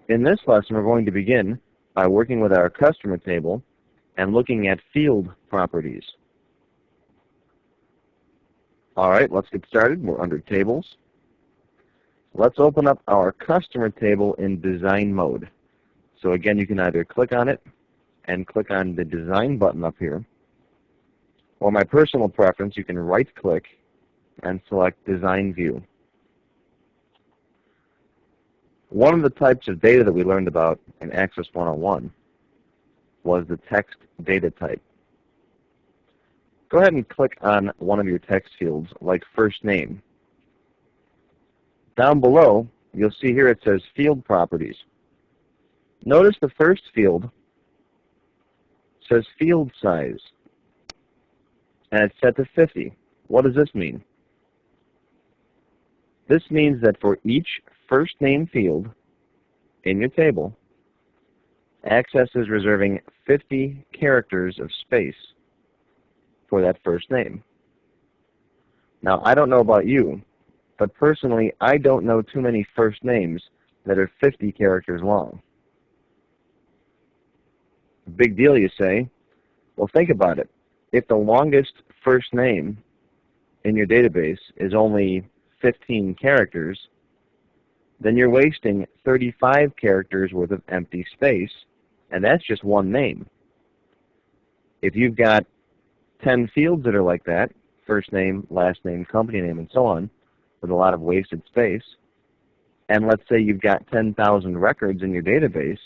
In this lesson, we're going to begin by working with our customer table and looking at field properties. All right, let's get started. We're under Tables. Let's open up our customer table in Design mode. So again, you can either click on it and click on the Design button up here, or my personal preference, you can right-click and select Design View. One of the types of data that we learned about in Access 101 was the text data type. Go ahead and click on one of your text fields, like first name. Down below, you'll see here it says Field Properties. Notice the first field says Field Size, and it's set to 50. What does this mean? This means that for each first name field in your table, Access is reserving 50 characters of space for that first name. Now, I don't know about you, but personally, I don't know too many first names that are 50 characters long. Big deal, you say? Well, think about it. If the longest first name in your database is only 15 characters, then you're wasting 35 characters worth of empty space, and that's just one name. If you've got 10 fields that are like that, first name, last name, company name, and so on, with a lot of wasted space, and let's say you've got 10,000 records in your database,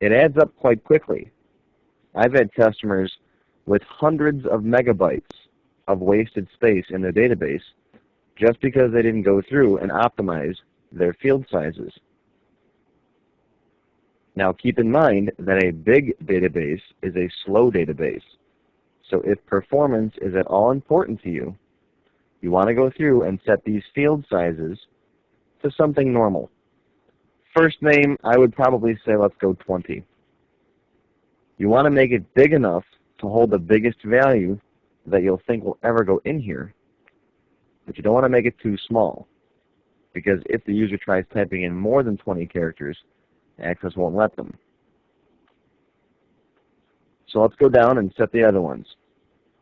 it adds up quite quickly. I've had customers with hundreds of megabytes of wasted space in their database just because they didn't go through and optimize their field sizes. Now keep in mind that a big database is a slow database. So if performance is at all important to you, you want to go through and set these field sizes to something normal. First name, I would probably say let's go 20. You want to make it big enough to hold the biggest value that you'll think will ever go in here, but you don't want to make it too small, because if the user tries typing in more than 20 characters, Access won't let them. So let's go down and set the other ones.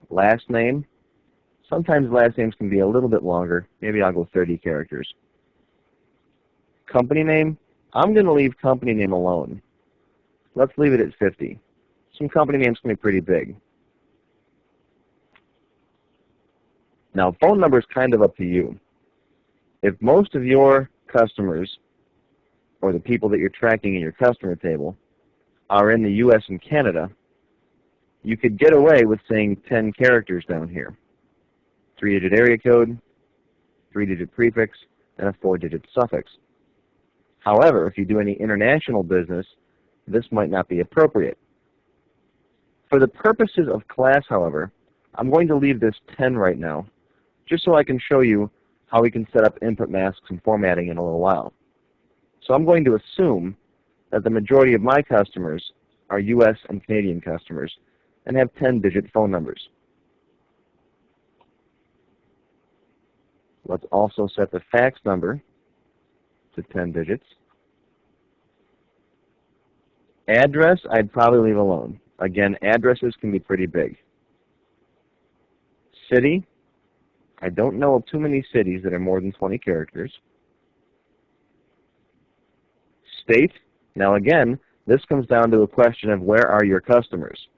Last name. Sometimes last names can be a little bit longer. Maybe I'll go 30 characters. Company name. I'm going to leave company name alone. Let's leave it at 50. Some company names can be pretty big. Now, phone number is kind of up to you. If most of your customers, or the people that you're tracking in your customer table, are in the U.S. and Canada, you could get away with saying 10 characters down here. 3-digit area code, 3-digit prefix, and a 4-digit suffix. However, if you do any international business, this might not be appropriate. For the purposes of class, however, I'm going to leave this 10 right now, just so I can show you how we can set up input masks and formatting in a little while. So I'm going to assume that the majority of my customers are U.S. and Canadian customers and have 10-digit phone numbers. Let's also set the fax number to 10 digits. Address, I'd probably leave alone. Again, addresses can be pretty big. City, I don't know of too many cities that are more than 20 characters. State, now again, this comes down to a question of where are your customers.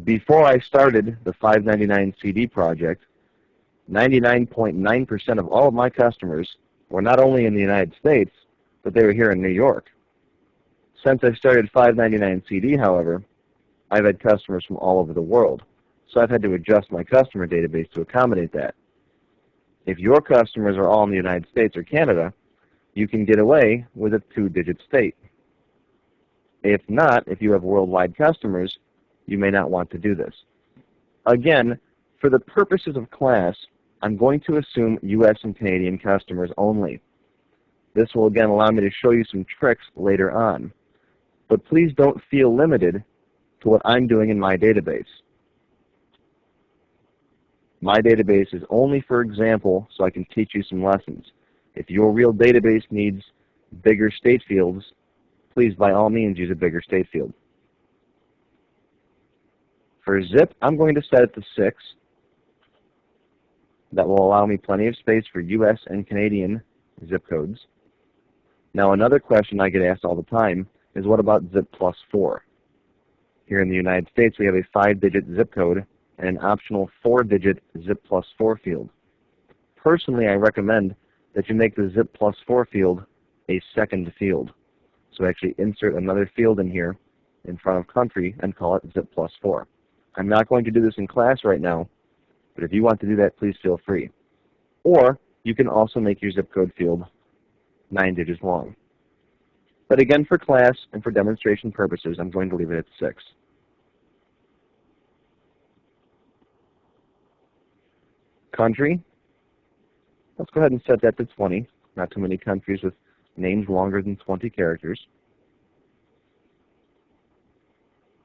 Before I started the 599 CD project, 99.9% of all of my customers were not only in the United States, but they were here in New York. Since I started 599 CD, however, I've had customers from all over the world, so I've had to adjust my customer database to accommodate that. If your customers are all in the United States or Canada, you can get away with a 2-digit state. If not, if you have worldwide customers, you may not want to do this. Again, for the purposes of class, I'm going to assume U.S. and Canadian customers only. This will again allow me to show you some tricks later on. But please don't feel limited to what I'm doing in my database. My database is only for example, so I can teach you some lessons. If your real database needs bigger state fields, please by all means use a bigger state field. For zip, I'm going to set it to 6. That will allow me plenty of space for US and Canadian zip codes. Now another question I get asked all the time is, what about zip plus 4? Here in the United States we have a 5-digit zip code and an optional 4-digit zip plus 4 field. Personally, I recommend that you make the zip plus 4 field a second field. So actually insert another field in here in front of country and call it zip plus 4. I'm not going to do this in class right now, but if you want to do that, please feel free. Or you can also make your zip code field 9 digits long. But again, for class and for demonstration purposes, I'm going to leave it at 6. Country, let's go ahead and set that to 20. Not too many countries with names longer than 20 characters.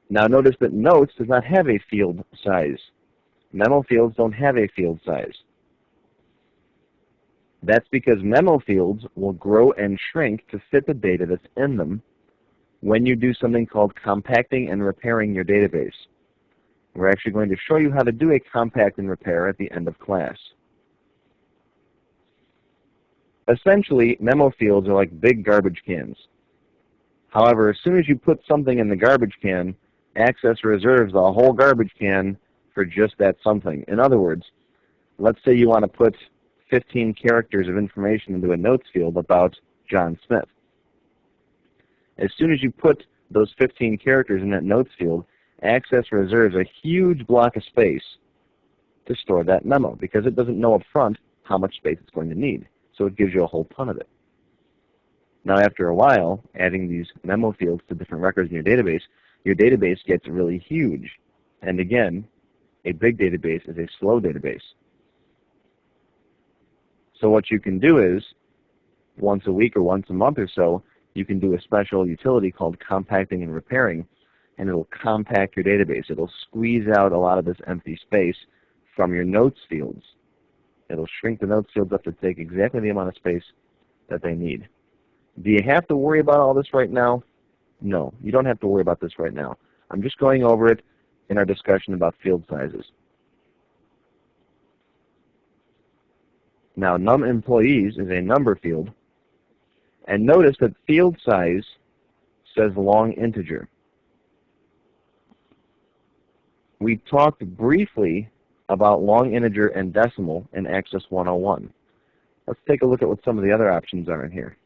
Now notice that Notes does not have a field size. Memo Fields don't have a field size. That's because Memo Fields will grow and shrink to fit the data that's in them when you do something called compacting and repairing your database. We're actually going to show you how to do a compact and repair at the end of class. Essentially, Memo Fields are like big garbage cans. However, as soon as you put something in the garbage can, Access reserves the whole garbage can for just that something. In other words, let's say you want to put 15 characters of information into a notes field about John Smith. As soon as you put those 15 characters in that notes field, Access reserves a huge block of space to store that memo because it doesn't know up front how much space it's going to need. So it gives you a whole ton of it. Now after a while, adding these memo fields to different records in your database gets really huge. And again, a big database is a slow database. So what you can do is, once a week or once a month or so, you can do a special utility called compacting and repairing, and it'll compact your database. It'll squeeze out a lot of this empty space from your notes fields. It'll shrink the notes fields up to take exactly the amount of space that they need. Do you have to worry about all this right now? No, you don't have to worry about this right now. I'm just going over it in our discussion about field sizes. Now, num employees is a number field, and notice that field size says long integer. We talked briefly about long integer and decimal in Access 101. Let's take a look at what some of the other options are in here.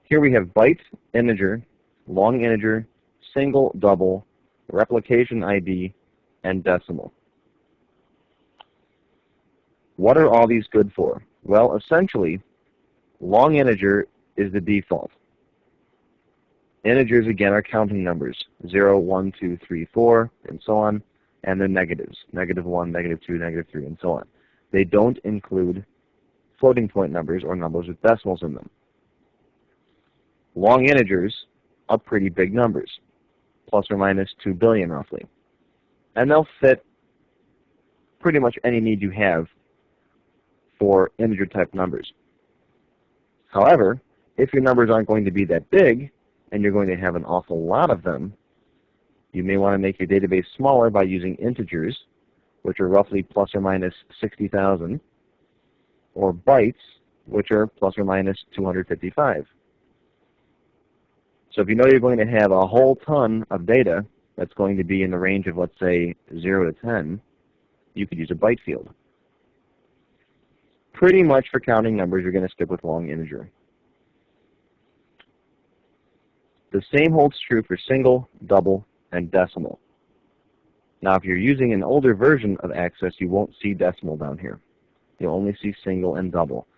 Here we have byte, integer, long integer, single, double, replication ID, and decimal. What are all these good for? Well, essentially, long integer is the default. Integers, again, are counting numbers, 0, 1, 2, 3, 4, and so on, and they're negatives, -1, -2, -3, and so on. They don't include floating point numbers or numbers with decimals in them. Long integers are pretty big numbers, plus or minus 2 billion roughly. And they'll fit pretty much any need you have for integer type numbers. However, if your numbers aren't going to be that big, and you're going to have an awful lot of them, you may want to make your database smaller by using integers, which are roughly plus or minus 60,000, or bytes, which are plus or minus 255. So if you know you're going to have a whole ton of data that's going to be in the range of, let's say, 0 to 10, you could use a byte field. Pretty much for counting numbers, you're going to stick with long integer. The same holds true for single, double, and decimal. Now, if you're using an older version of Access, you won't see decimal down here. You'll only see single and double.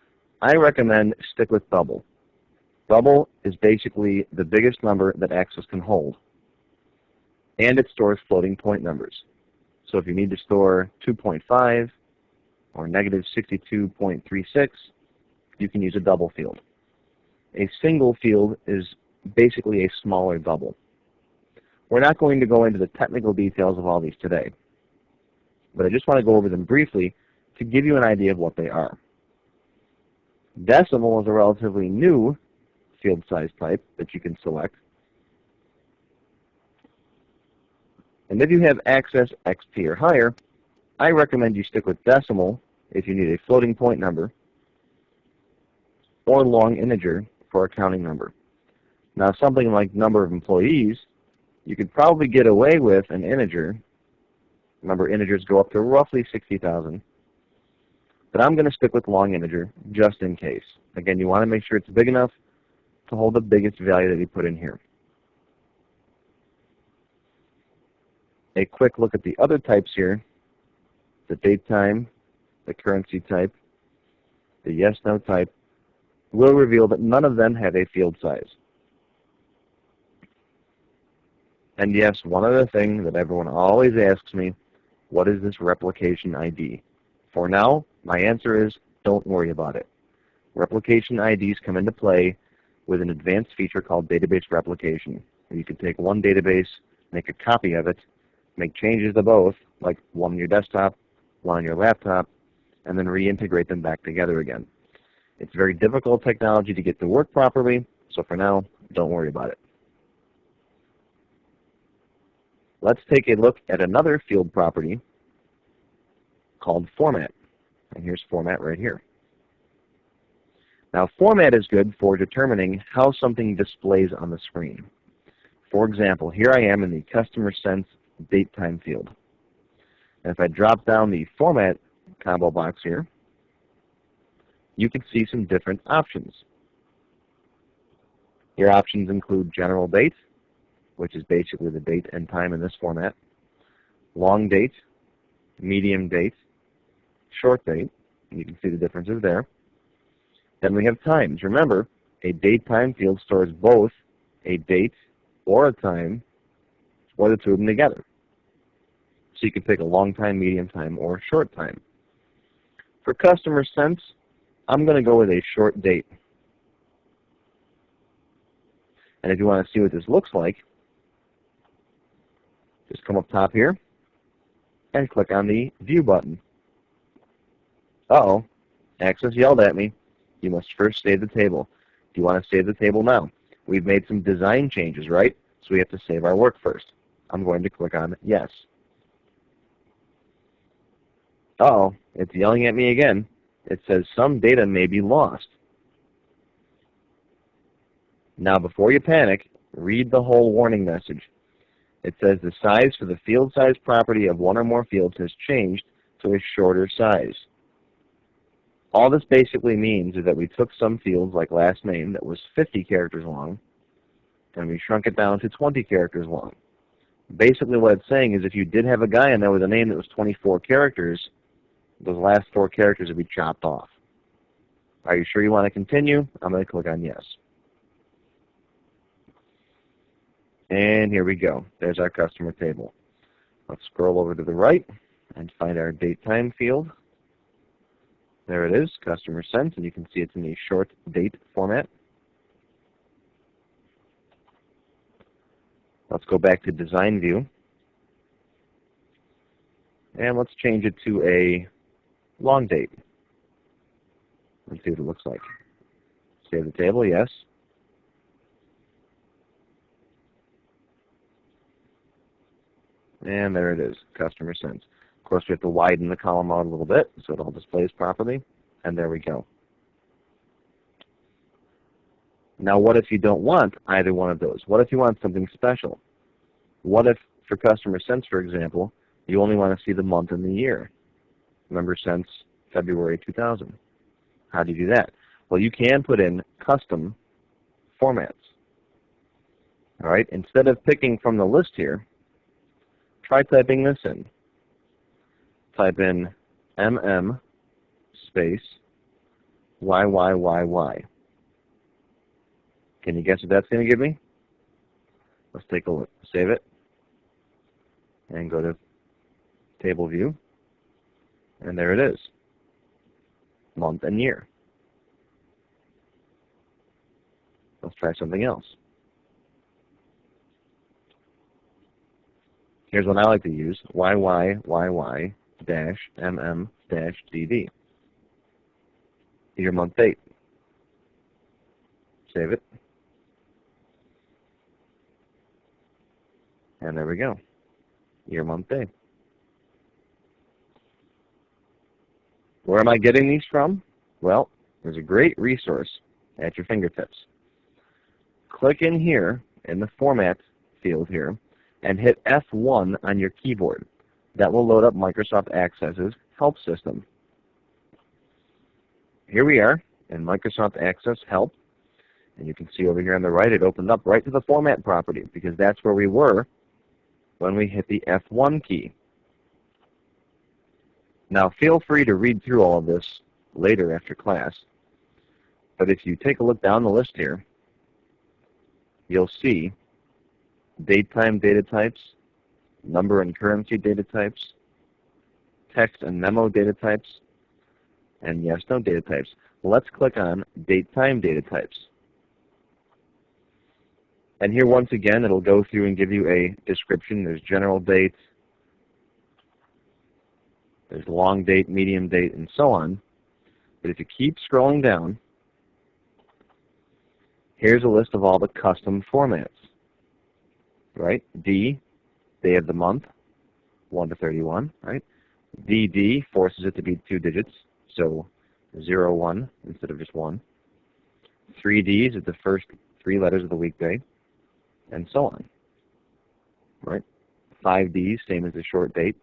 I recommend stick with double. Double is basically the biggest number that Access can hold, and it stores floating point numbers. So if you need to store 2.5 or -62.36, you can use a double field. A single field is basically a smaller double. We're not going to go into the technical details of all these today, but I just want to go over them briefly to give you an idea of what they are. Decimal is a relatively new field size type that you can select. And if you have Access XP or higher, I recommend you stick with decimal if you need a floating point number, or long integer for a counting number. Now, something like number of employees, you could probably get away with an integer. Remember, integers go up to roughly 60,000. But I'm going to stick with long integer just in case. Again, you want to make sure it's big enough to hold the biggest value that you put in here. A quick look at the other types here, the date time, the currency type, the yes/no type, will reveal that none of them have a field size. And yes, one other thing that everyone always asks me, what is this replication ID? For now, my answer is don't worry about it. Replication IDs come into play with an advanced feature called database replication. You can take one database, make a copy of it, make changes to both, like one on your desktop, one on your laptop, and then reintegrate them back together again. It's very difficult technology to get to work properly, so for now, don't worry about it. Let's take a look at another field property called format. And here's format right here. Now, format is good for determining how something displays on the screen. For example, here I am in the Customer Sense date time field. And if I drop down the format combo box here, you can see some different options. Your options include general date, which is basically the date and time in this format, long date, medium date, short date, and you can see the differences there. Then we have times. Remember, a date time field stores both a date or a time, or the two of them together. So you can pick a long time, medium time, or short time. For Customer Sense, I'm going to go with a short date. And if you want to see what this looks like, just come up top here and click on the View button. Uh-oh, Access yelled at me. You must first save the table. Do you want to save the table now? We've made some design changes, right? So we have to save our work first. I'm going to click on Yes. Uh-oh, it's yelling at me again. It says some data may be lost. Now, before you panic, read the whole warning message. It says the size for the field size property of one or more fields has changed to a shorter size. All this basically means is that we took some fields, like last name, that was 50 characters long, and we shrunk it down to 20 characters long. Basically what it's saying is if you did have a guy in there with a name that was 24 characters, those last 4 characters would be chopped off. Are you sure you want to continue? I'm going to click on Yes. And here we go. There's our customer table. Let's scroll over to the right and find our date time field. There it is, Customer Sense, and you can see it's in the short date format. Let's go back to Design View. And let's change it to a long date. Let's see what it looks like. Save the table, yes. And there it is, Customer Sense. Of course, we have to widen the column out a little bit so it all displays properly. And there we go. Now, what if you don't want either one of those? What if you want something special? What if, for Customer Sense, for example, you only want to see the month and the year? Remember, since February 2000. How do you do that? Well, you can put in custom formats. All right, instead of picking from the list here, try typing this in. Type in space YYYY. Can you guess what that's going to give me? Let's take a look. Save it. And go to Table View. And there it is. Month and year. Let's try something else. Here's what I like to use. YYYY-MM-DD. Your month date. Save it. And there we go. Year, month, day. Where am I getting these from? Well, there's a great resource at your fingertips. Click in here in the Format field here and hit F1 on your keyboard. That will load up Microsoft Access's help system. Here we are in Microsoft Access Help, and you can see over here on the right it opened up right to the Format property because that's where we were when we hit the F1 key. Now feel free to read through all of this later after class, but if you take a look down the list here, you'll see date-time data types, number and currency data types, text and memo data types, and yes-no data types. Let's click on date-time data types. And here once again it'll go through and give you a description. There's general date, there's long date, medium date, and so on. But if you keep scrolling down, here's a list of all the custom formats. Right? D, day of the month, 1 to 31, right? DD forces it to be 2 digits, so 0, 1 instead of just 1. 3Ds is the first 3 letters of the weekday, and so on. Right? 5Ds, same as the short date.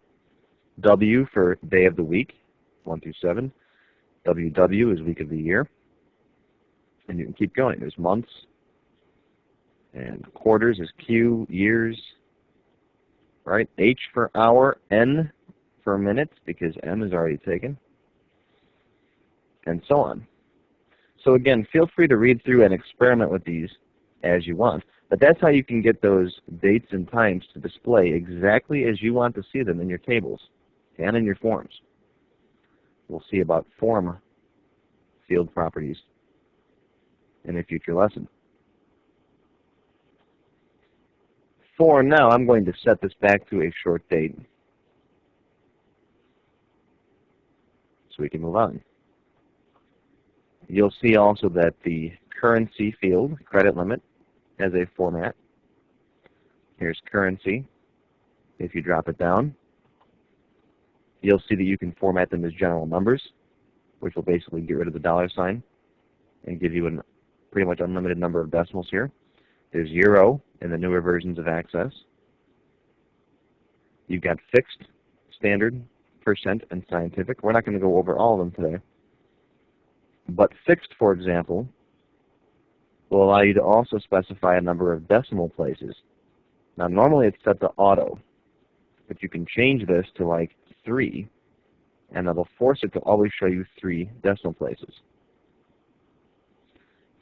W for day of the week, 1 through 7. WW is week of the year. And you can keep going. There's months, and quarters is Q, years, right? H for hour, N for minutes, because M is already taken, and so on. So again, feel free to read through and experiment with these as you want. But that's how you can get those dates and times to display exactly as you want to see them in your tables and in your forms. We'll see about form field properties in a future lesson. For now, I'm going to set this back to a short date so we can move on. You'll see also that the currency field, credit limit, has a format. Here's currency. If you drop it down, you'll see that you can format them as general numbers, which will basically get rid of the dollar sign and give you a pretty much unlimited number of decimals here. There's euro in the newer versions of Access. You've got fixed, standard, percent, and scientific. We're not going to go over all of them today. But fixed, for example, will allow you to also specify a number of decimal places. Now normally it's set to auto, but you can change this to like 3, and that'll force it to always show you 3 decimal places.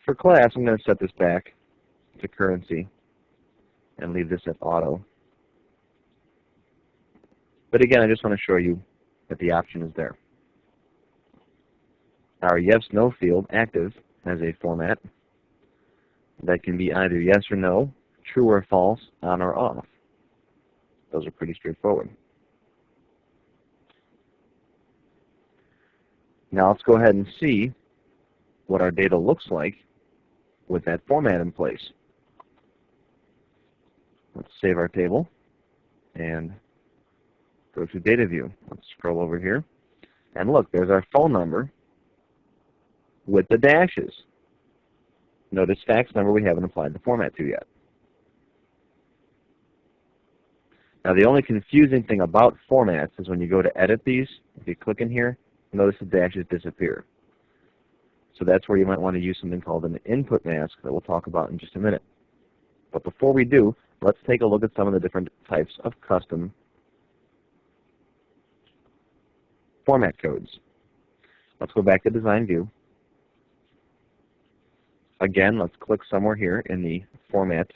For class, I'm going to set this back to currency and leave this at auto. But again, I just want to show you that the option is there. Our yes-no field, active, has a format that can be either yes or no, true or false, on or off. Those are pretty straightforward. Now let's go ahead and see what our data looks like with that format in place. Let's save our table and go to Data View. Let's scroll over here. And look, there's our phone number with the dashes. Notice fax number we haven't applied the format to yet. Now the only confusing thing about formats is when you go to edit these, if you click in here, notice the dashes disappear. So that's where you might want to use something called an input mask that we'll talk about in just a minute. But before we do, let's take a look at some of the different types of custom format codes. Let's go back to Design View. Again, let's click somewhere here in the Format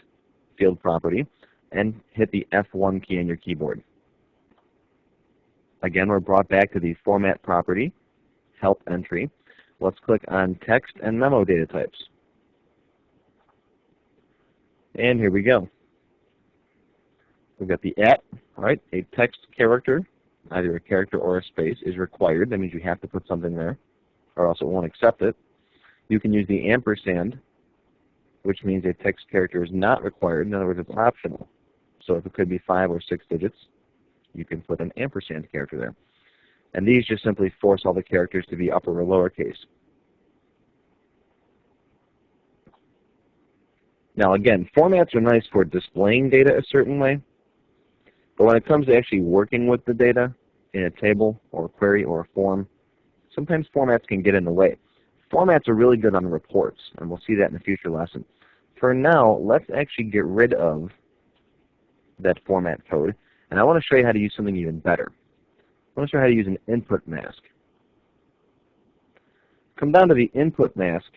field property and hit the F1 key on your keyboard. Again, we're brought back to the Format property, Help Entry. Let's click on Text and Memo data types. And here we go. We've got the @ right? A text character, either a character or a space, is required. That means you have to put something there, or else it won't accept it. You can use the ampersand which means a text character is not required. In other words, it's optional. So if it could be 5 or 6 digits, you can put an ampersand character there. And these just simply force all the characters to be upper or lowercase. Now again, formats are nice for displaying data a certain way, but when it comes to actually working with the data in a table or a query or a form, sometimes formats can get in the way. Formats are really good on reports, and we'll see that in a future lesson. For now, let's actually get rid of that format code, and I want to show you how to use something even better. I want to show you how to use an input mask. Come down to the input mask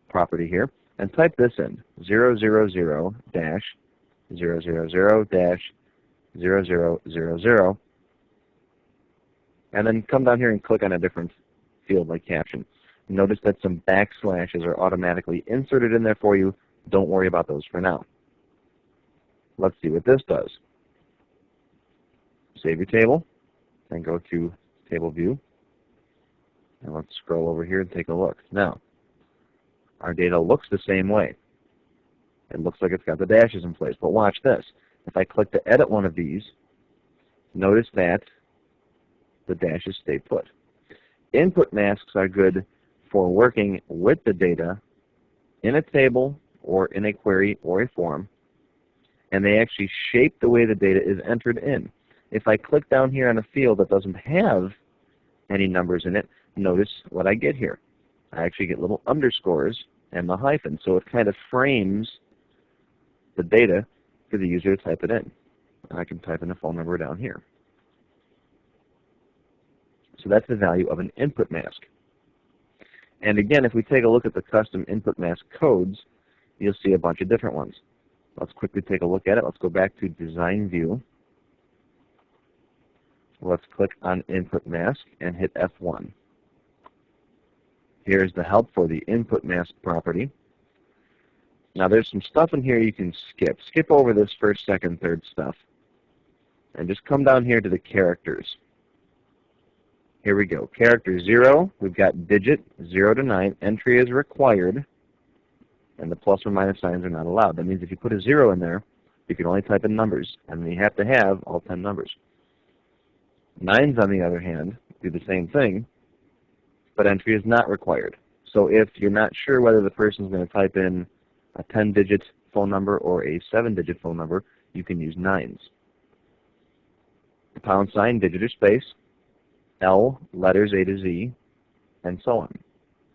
property here, and type this in, 000-000-0000, and then come down here and click on a different field like caption. Notice that some backslashes are automatically inserted in there for you. Don't worry about those for now. Let's see what this does. Save your table, and go to Table View, and let's scroll over here and take a look. Now, our data looks the same way. It looks like it's got the dashes in place, but watch this. If I click to edit one of these, notice that the dashes stay put. Input masks are good for working with the data in a table or in a query or a form, and they actually shape the way the data is entered in. If I click down here on a field that doesn't have any numbers in it, notice what I get here. I actually get little underscores and the hyphen, so it kind of frames the data for the user to type it in. I can type in a phone number down here. So that's the value of an input mask. And again, if we take a look at the custom input mask codes, you'll see a bunch of different ones. Let's quickly take a look at it. Let's go back to Design View. Let's click on Input Mask and hit F1. Here's the help for the input mask property. Now there's some stuff in here you can skip. Skip over this first, second, third stuff. And just come down here to the characters. Here we go. Character 0, we've got digit 0 to 9. Entry is required, and the plus or minus signs are not allowed. That means if you put a 0 in there, you can only type in numbers, and you have to have all 10 numbers. 9s, on the other hand, do the same thing, but entry is not required. So if you're not sure whether the person is going to type in a 10-digit phone number or a 7-digit phone number, you can use 9s. Pound sign, digit or space, L, letters A to Z, and so on.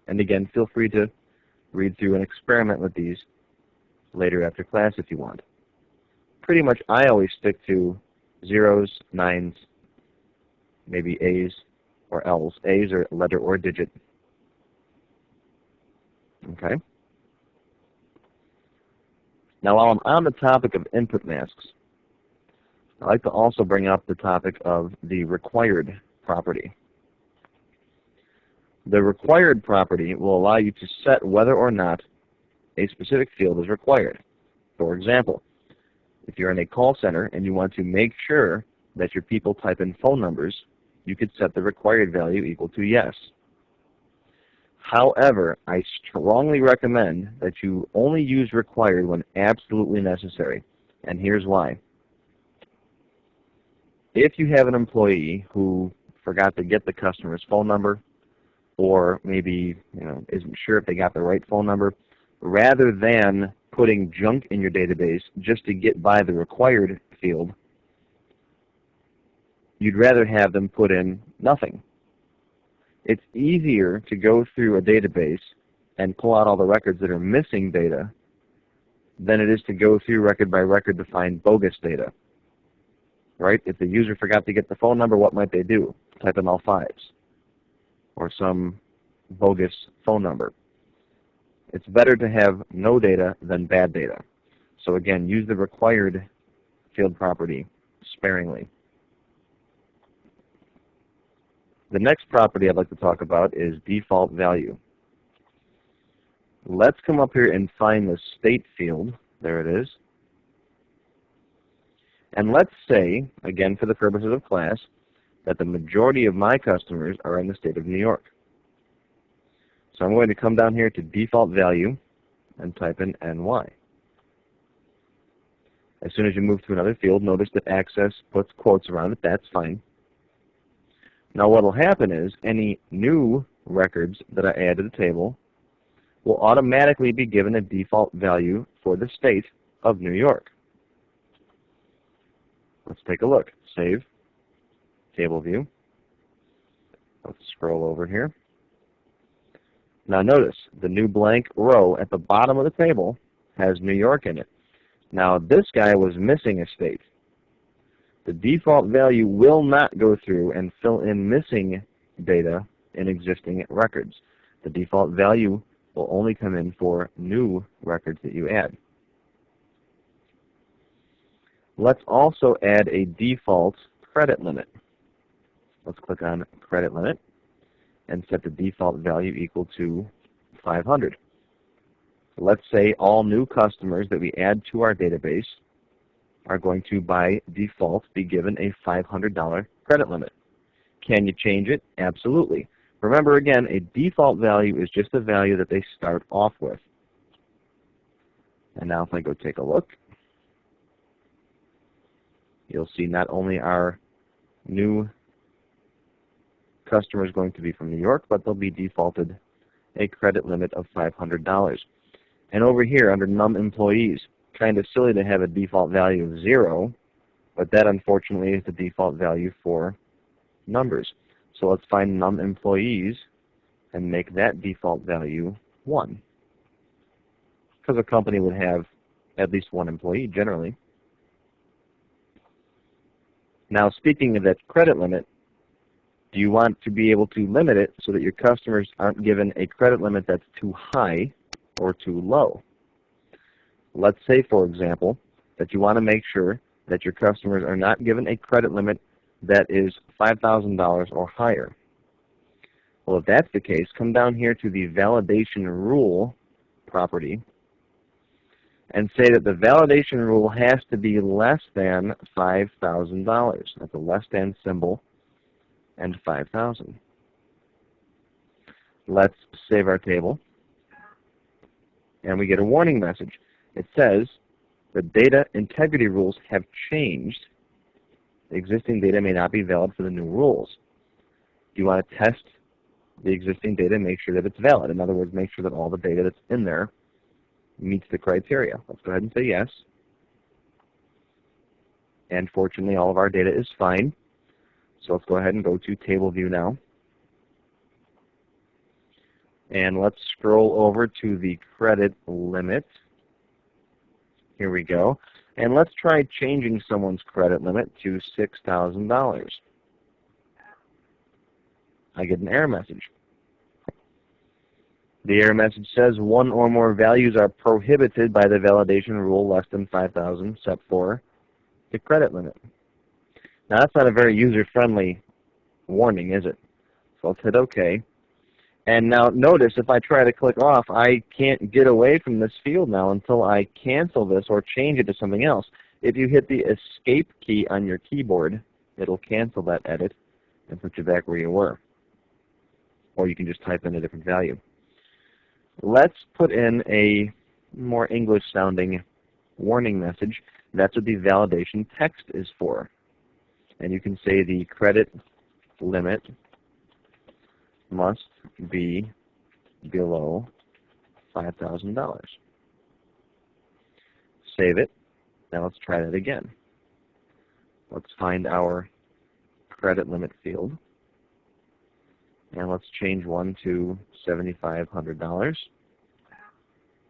And again, feel free to read through and experiment with these later after class if you want. Pretty much I always stick to 0s, 9s, maybe A's or L's. A's are letter or digit. Okay? Now while I'm on the topic of input masks, I'd like to also bring up the topic of the required property. The required property will allow you to set whether or not a specific field is required. For example, if you're in a call center and you want to make sure that your people type in phone numbers, you could set the required value equal to yes. However, I strongly recommend that you only use required when absolutely necessary, and here's why. If you have an employee who forgot to get the customer's phone number, or maybe isn't sure if they got the right phone number, rather than putting junk in your database just to get by the required field, you'd rather have them put in nothing. It's easier to go through a database and pull out all the records that are missing data than it is to go through record by record to find bogus data. Right? If the user forgot to get the phone number, what might they do? Type in all 5s or some bogus phone number. It's better to have no data than bad data. So again, use the required field property sparingly. The next property I'd like to talk about is default value. Let's come up here and find the state field. There it is. And let's say, again for the purposes of class, that the majority of my customers are in the state of New York. So I'm going to come down here to default value, and type in NY. As soon as you move to another field, notice that Access puts quotes around it. That's fine. Now what will happen is any new records that I add to the table will automatically be given a default value for the state of New York. Let's take a look. Save. Table view. Let's scroll over here. Now notice the new blank row at the bottom of the table has New York in it. Now this guy was missing a state. The default value will not go through and fill in missing data in existing records. The default value will only come in for new records that you add. Let's also add a default credit limit. Let's click on credit limit and set the default value equal to 500. Let's say all new customers that we add to our database are going to, by default, be given a $500 credit limit. Can you change it? Absolutely. Remember, again, a default value is just a value that they start off with. And now if I go take a look, you'll see not only are new customers going to be from New York, but they'll be defaulted a credit limit of $500. And over here under num employees, kind of silly to have a default value of 0, but that unfortunately is the default value for numbers. So let's find num employees and make that default value 1. Because a company would have at least 1 employee generally. Now speaking of that credit limit, do you want to be able to limit it so that your customers aren't given a credit limit that's too high or too low? Let's say, for example, that you want to make sure that your customers are not given a credit limit that is $5,000 or higher. Well, if that's the case, come down here to the validation rule property and say that the validation rule has to be less than $5,000. That's a less than symbol and 5,000. Let's save our table, and we get a warning message. It says the data integrity rules have changed. The existing data may not be valid for the new rules. Do you want to test the existing data and make sure that it's valid? In other words, make sure that all the data that's in there meets the criteria. Let's go ahead and say yes. And fortunately, all of our data is fine. So let's go ahead and go to table view now. And let's scroll over to the credit limit. Here we go. And let's try changing someone's credit limit to $6,000. I get an error message. The error message says 1 or more values are prohibited by the validation rule less than 5,000 set for the credit limit. Now that's not a very user-friendly warning, is it? So let's hit OK. And now notice if I try to click off, I can't get away from this field now until I cancel this or change it to something else. If you hit the escape key on your keyboard, it'll cancel that edit and put you back where you were. Or you can just type in a different value. Let's put in a more English-sounding warning message. That's what the validation text is for. And you can say the credit limit must be below $5,000. Save it. Now let's try that again. Let's find our credit limit field. And let's change one to $7,500.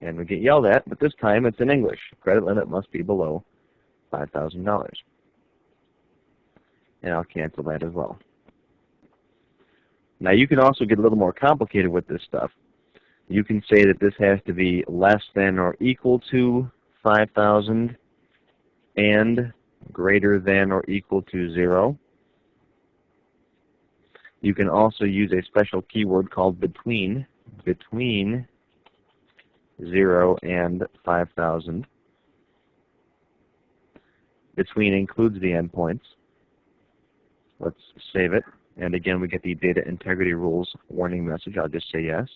And we get yelled at, but this time it's in English. Credit limit must be below $5,000. And I'll cancel that as well. Now you can also get a little more complicated with this stuff. You can say that this has to be less than or equal to 5,000 and greater than or equal to 0. You can also use a special keyword called between 0 and 5,000. Between includes the endpoints. Let's save it. And again, we get the data integrity rules warning message. I'll just say yes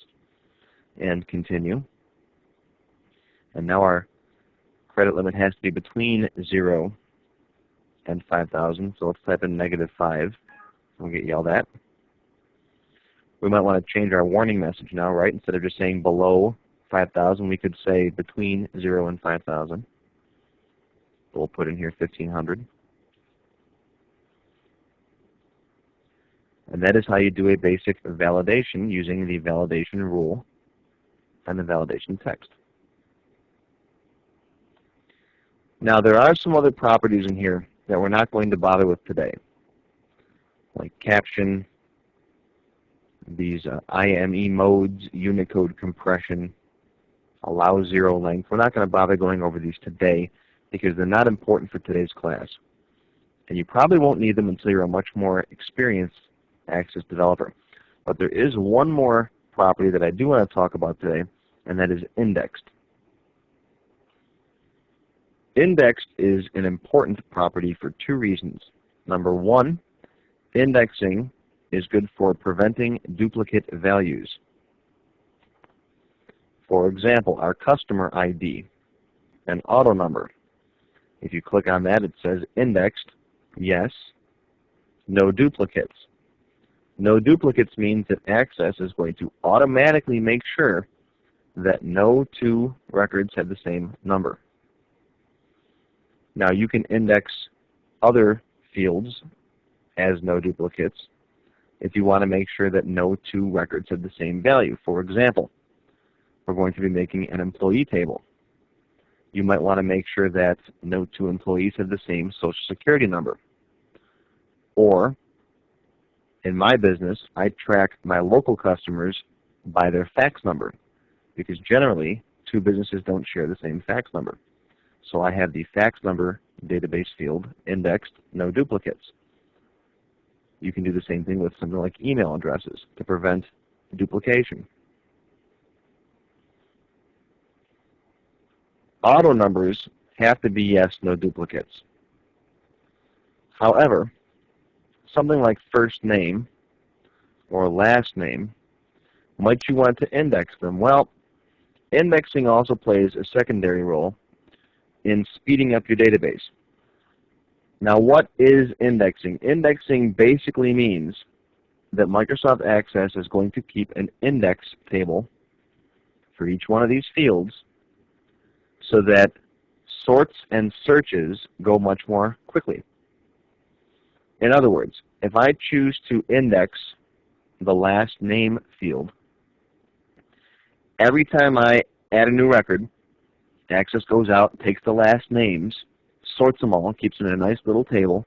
and continue. And now our credit limit has to be between 0 and 5,000. So let's type in -5. We'll get yelled at. We might want to change our warning message now, right? Instead of just saying below 5,000, we could say between 0 and 5,000. We'll put in here 1,500. And that is how you do a basic validation using the validation rule and the validation text. Now, there are some other properties in here that we're not going to bother with today, like caption, these IME modes, Unicode compression, allow zero length. We're not going to bother going over these today because they're not important for today's class. And you probably won't need them until you're a much more experienced Access developer. But there is one more property that I do want to talk about today, and that is indexed. Indexed is an important property for two reasons. Number one, indexing is good for preventing duplicate values. For example, our customer ID, an auto number. If you click on that, it says indexed, yes, no duplicates. No duplicates means that Access is going to automatically make sure that no two records have the same number. Now, you can index other fields as no duplicates if you want to make sure that no two records have the same value. For example, we're going to be making an employee table. You might want to make sure that no two employees have the same Social Security number. Or, in my business, I track my local customers by their fax number, because generally, two businesses don't share the same fax number. So I have the fax number database field indexed, no duplicates. You can do the same thing with something like email addresses to prevent duplication. Auto numbers have to be yes, no duplicates. However, something like first name or last name, might you want to index them? Well, indexing also plays a secondary role in speeding up your database. Now, what is indexing? Indexing basically means that Microsoft Access is going to keep an index table for each one of these fields so that sorts and searches go much more quickly. In other words, if I choose to index the last name field, every time I add a new record, Access goes out, takes the last names, sorts them all, keeps them in a nice little table,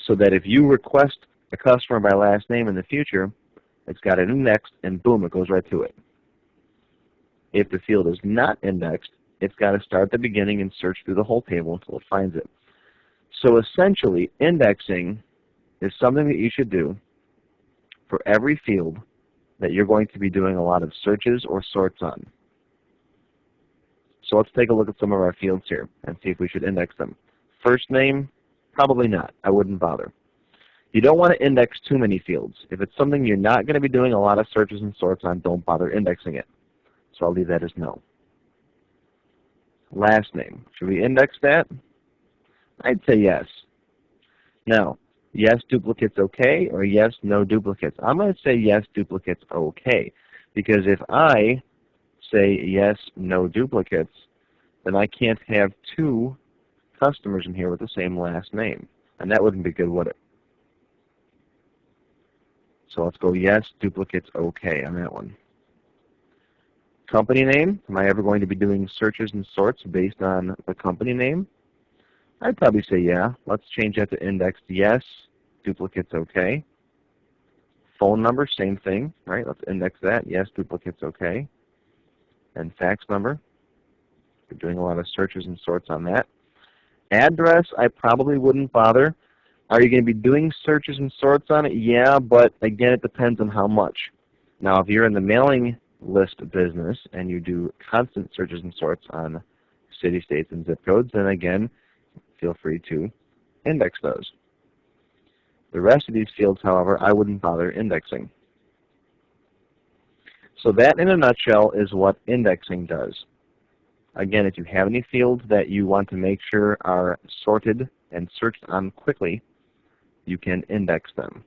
so that if you request a customer by last name in the future, it's got an index, and boom, it goes right to it. If the field is not indexed, it's got to start at the beginning and search through the whole table until it finds it. So essentially, indexing is something that you should do for every field that you're going to be doing a lot of searches or sorts on. So let's take a look at some of our fields here and see if we should index them. First name, probably not. I wouldn't bother. You don't want to index too many fields. If it's something you're not going to be doing a lot of searches and sorts on, don't bother indexing it. So I'll leave that as no. Last name, should we index that? I'd say yes. Now, yes, duplicates okay, or yes, no duplicates? I'm going to say yes, duplicates okay, because if I say yes, no duplicates, then I can't have two customers in here with the same last name, and that wouldn't be good, would it? So let's go yes, duplicates okay on that one. Company name, am I ever going to be doing searches and sorts based on the company name? I'd probably say yeah. Let's change that to indexed yes, duplicates okay. Phone number, same thing, right? Let's index that, yes, duplicates okay. And fax number, we're doing a lot of searches and sorts on that. Address, I probably wouldn't bother. Are you going to be doing searches and sorts on it? Yeah, but again, it depends on how much. Now, if you're in the mailing list business and you do constant searches and sorts on city, states, and zip codes, then again, feel free to index those. The rest of these fields, however, I wouldn't bother indexing. So that, in a nutshell, is what indexing does. Again, if you have any fields that you want to make sure are sorted and searched on quickly, you can index them.